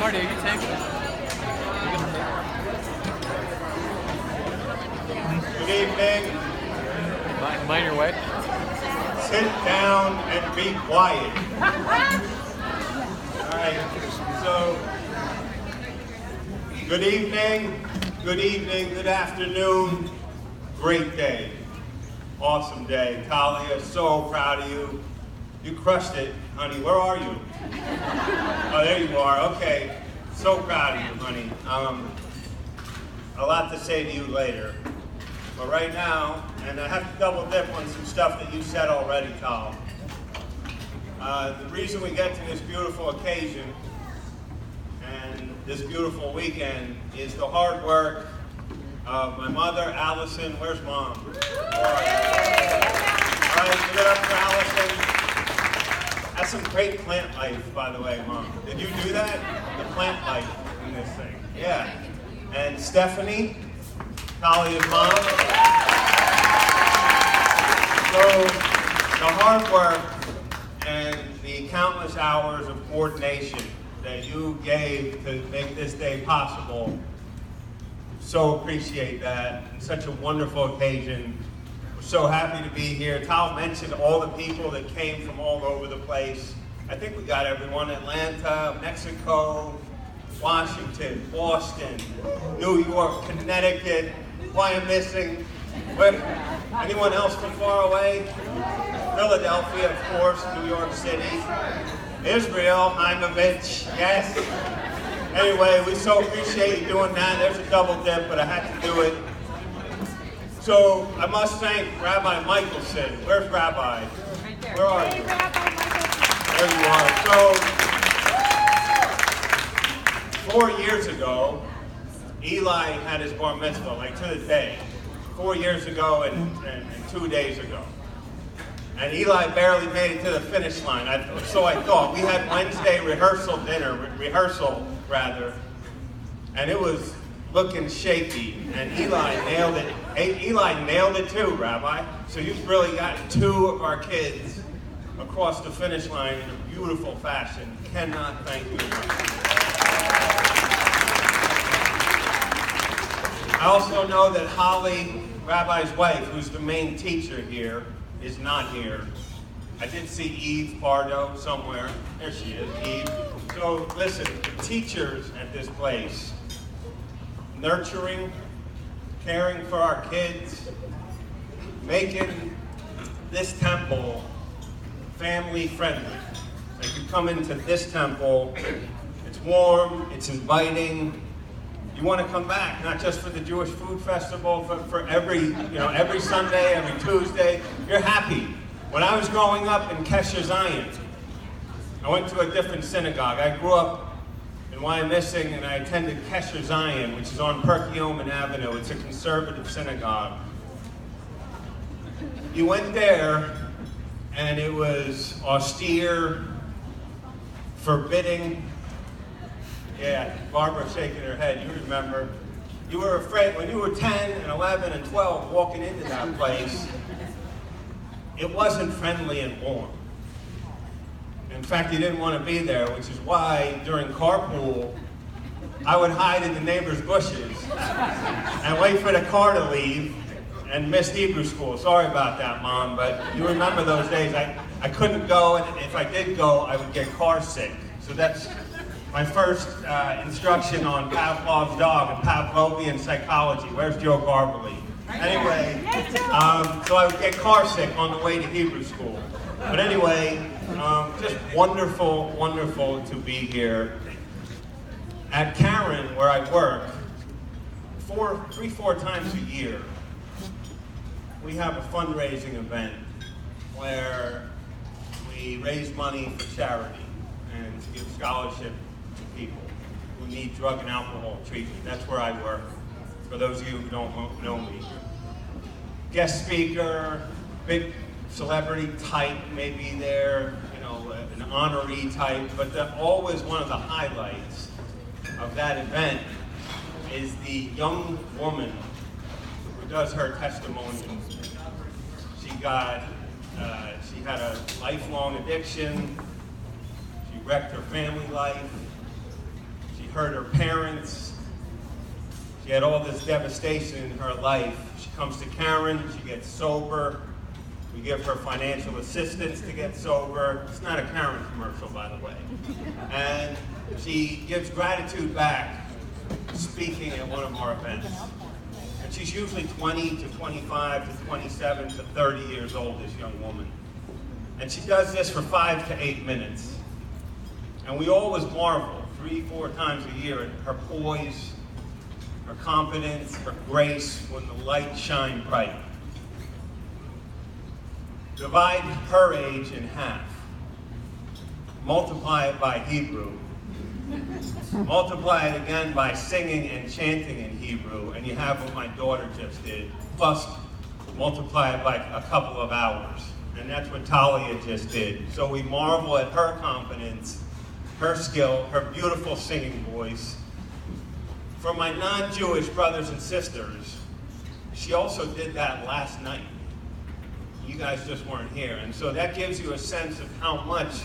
Marty, are you tanking? Good evening. Mind your way. Sit down and be quiet. All right, so good evening, good afternoon, great day, awesome day. Talia, so proud of you. You crushed it, honey. Where are you? Oh, there you are. Okay, so proud of you, honey. A lot to say to you later. But right now, and I have to double dip on some stuff that you said already, Tal. The reason we get to this beautiful occasion and this beautiful weekend is the hard work of my mother, Allison. Where's Mom? All right, give it up for Allison. That's some great plant life, by the way, Mom. Did you do that? The plant life in this thing. Yeah. And Stephanie, Talia's mom. So the hard work and the countless hours of coordination that you gave to make this day possible, so appreciate that. It's such a wonderful occasion. We're so happy to be here. Tal mentioned all the people that came from all over the place. I think we got everyone: Atlanta, Mexico, Washington, Boston, New York, Connecticut. Why I'm missing? Anyone else from far away? Philadelphia, of course, New York City. Israel, Heimovich, yes. Anyway, we so appreciate you doing that. There's a double dip, but I had to do it. So I must thank Rabbi Michelson. Where's Rabbi? Where are you? There you are. So 4 years ago, Eli had his bar mitzvah, like to the day. 4 years ago and 2 days ago. And Eli barely made it to the finish line. So I thought. We had Wednesday rehearsal, and it was looking shaky. And Eli nailed it. Eli nailed it too, Rabbi. So you've really gotten 2 of our kids across the finish line in a beautiful fashion. Cannot thank you enough. I also know that Holly, Rabbi's wife, who's the main teacher here, is not here. I did see Eve Pardo somewhere. There she is, Eve. So listen, the teachers at this place, nurturing, caring for our kids, making this temple family friendly. Like you come into this temple, it's warm, it's inviting. You want to come back, not just for the Jewish Food Festival, but for every Sunday, every Tuesday. You're happy. When I was growing up in Kesher Zion, I went to a different synagogue. I grew up in Wyomissing, and I attended Kesher Zion, which is on Perkiomen Avenue. It's a conservative synagogue. You went there, and it was austere, forbidding. Yeah, Barbara shaking her head. You remember. You were afraid when you were 10 and 11 and 12 walking into that place. It wasn't friendly and warm. In fact, you didn't want to be there, which is why during carpool, I would hide in the neighbor's bushes and wait for the car to leave and miss Hebrew school. Sorry about that, Mom, but you remember those days. I couldn't go, and if I did go, I would get car sick. So that's my first instruction on Pavlov's dog and Pavlovian psychology. Where's Joe Garbely? Anyway, so I would get car sick on the way to Hebrew school. But anyway, just wonderful, wonderful to be here. At Karen, where I work, 3-4 times a year, we have a fundraising event where we raise money for charity and to give scholarship to people who need drug and alcohol treatment. That's where I work, for those of you who don't know me. Guest speaker, big celebrity type maybe there, an honoree type, but always one of the highlights of that event is the young woman who does her testimonial. She had a lifelong addiction. She wrecked her family life. hurt her parents. She had all this devastation in her life. She comes to Karen, she gets sober. We give her financial assistance to get sober. It's not a Karen commercial, by the way. And she gives gratitude back speaking at one of our events. And she's usually 20 to 25 to 27 to 30 years old, this young woman. And she does this for 5 to 8 minutes. And we always marvel 3-4 times a year at her poise, her confidence, her grace when the light shines bright. Divide her age in half. Multiply it by Hebrew. Multiply it again by singing and chanting in Hebrew, and you have what my daughter just did. Plus, multiply it by a couple of hours. And that's what Talia just did. So we marvel at her confidence, her skill, her beautiful singing voice. For my non-Jewish brothers and sisters, she also did that last night. You guys just weren't here. And so that gives you a sense of how much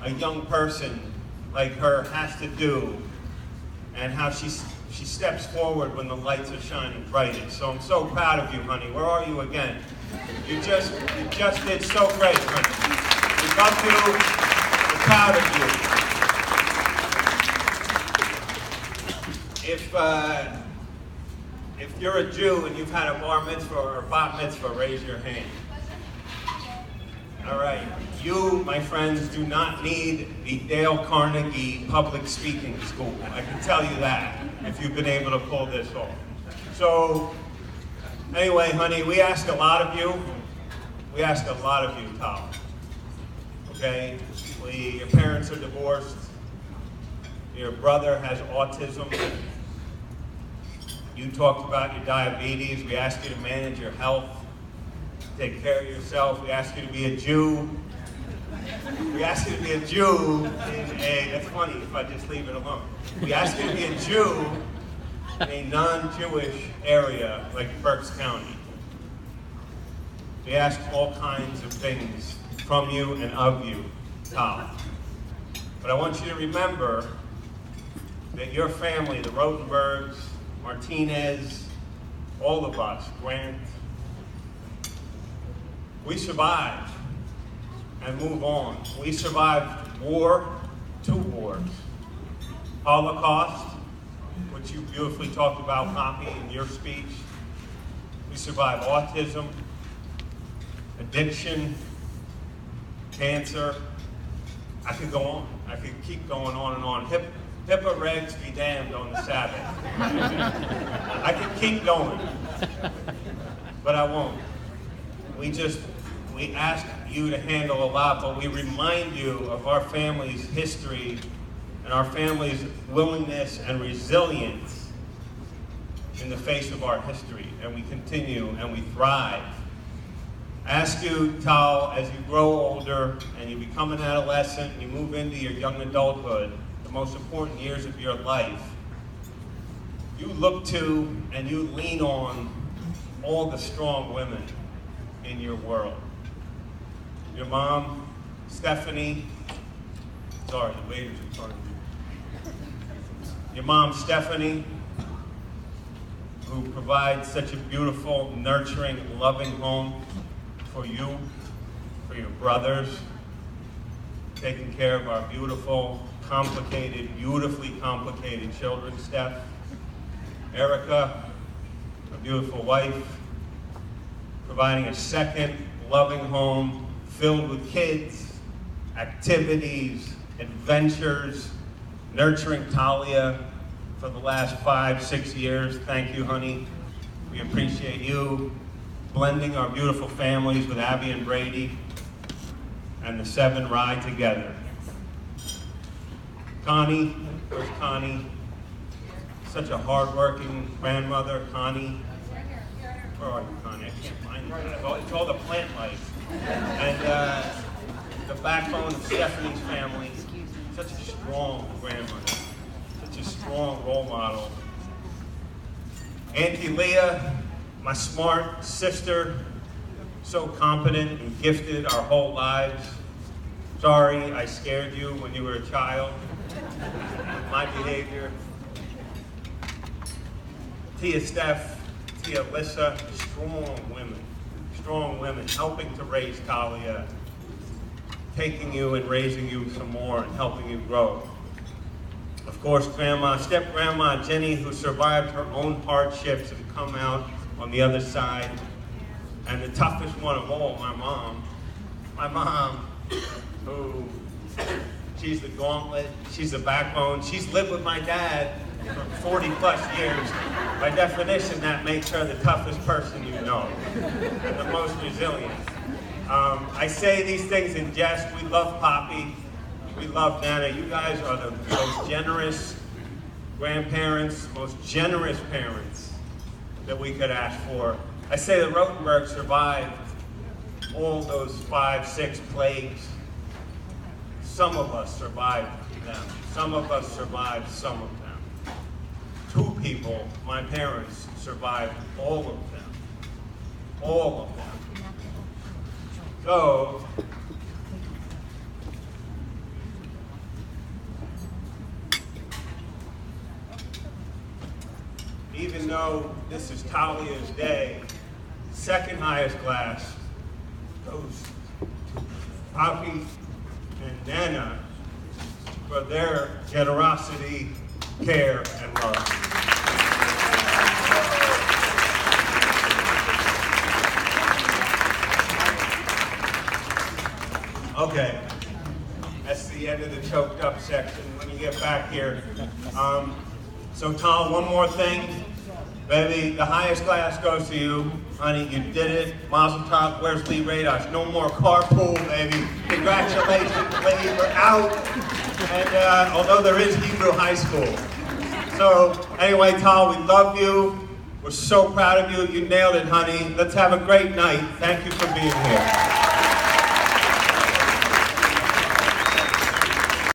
a young person like her has to do and how she steps forward when the lights are shining brightest. So I'm so proud of you, honey. Where are you again? You just did so great, honey. We love you. We're proud of you. If you're a Jew and you've had a bar mitzvah or a bat mitzvah, raise your hand. All right. You, my friends, do not need the Dale Carnegie public speaking school. I can tell you that, if you've been able to pull this off. So, anyway, honey, we ask a lot of you. We ask a lot of you, Tal. Okay? Your parents are divorced. Your brother has autism. You talked about your diabetes. We ask you to manage your health. Take care of yourself. We ask you to be a Jew. We ask you to be a Jew that's funny if I just leave it alone. We ask you to be a Jew in a non-Jewish area like Berks County. We ask all kinds of things from you and of you, Tal. But I want you to remember that your family, the Rosenbergs, Martinez, all of us, Grant, we survived and move on. We survived war, 2 wars. Holocaust, which you beautifully talked about, Poppy, in your speech. We survived autism, addiction, cancer. I could go on. I could keep going on and on. HIPAA regs be damned on the Sabbath. I could keep going, but I won't. We ask you to handle a lot, but we remind you of our family's history and our family's willingness and resilience in the face of our history, and we continue and we thrive. I ask you, Tal, as you grow older and you become an adolescent and you move into your young adulthood, the most important years of your life, you look to and you lean on all the strong women in your world. Your mom, Stephanie, sorry, the waiter's in front of you. Your mom, Stephanie, who provides such a beautiful, nurturing, loving home for you, for your brothers, taking care of our beautiful, complicated, beautifully complicated children, Steph. Erica, a beautiful wife, providing a second loving home filled with kids, activities, adventures, nurturing Talia for the last 5-6 years. Thank you, honey. We appreciate you blending our beautiful families with Abby and Brady and the 7 ride together. Connie, where's Connie? Such a hardworking grandmother, Connie. Where are you, Connie? I can't find you. It's all the plant life. And the backbone of Stephanie's family. Such a strong grandmother. Such a strong role model. Auntie Leah, my smart sister, so competent and gifted our whole lives. Sorry I scared you when you were a child. my behavior. Tia Steph, Tia Alyssa, strong women, helping to raise Talia, taking you and raising you some more and helping you grow. Of course, step-grandma Jenny, who survived her own hardships and come out on the other side. And the toughest one of all, my mom. My mom, who, she's the gauntlet, she's the backbone. She's lived with my dad for 40 plus years. By definition, that makes her the toughest person you know, and the most resilient. I say these things in jest. We love Poppy. We love Nana. You guys are the most generous grandparents, most generous parents that we could ask for. I say the Rotenberg survived all those 5, 6 plagues. Some of us survived them. Some of us survived some of them. 2 people, my parents, survived all of them. All of them. So, even though this is Talia's day, second highest class goes to Poppy and Nana for their generosity, care, and love. Okay, that's the end of the choked up section. Let me get back here. So Tal, one more thing. Baby, the highest class goes to you. Honey, you did it. Mazel tov. Where's Lee Radosh? No more carpool, baby. Congratulations, Lee. We're out. And although there is Hebrew High School. So anyway, Tal, we love you. We're so proud of you. You nailed it, honey. Let's have a great night. Thank you for being here.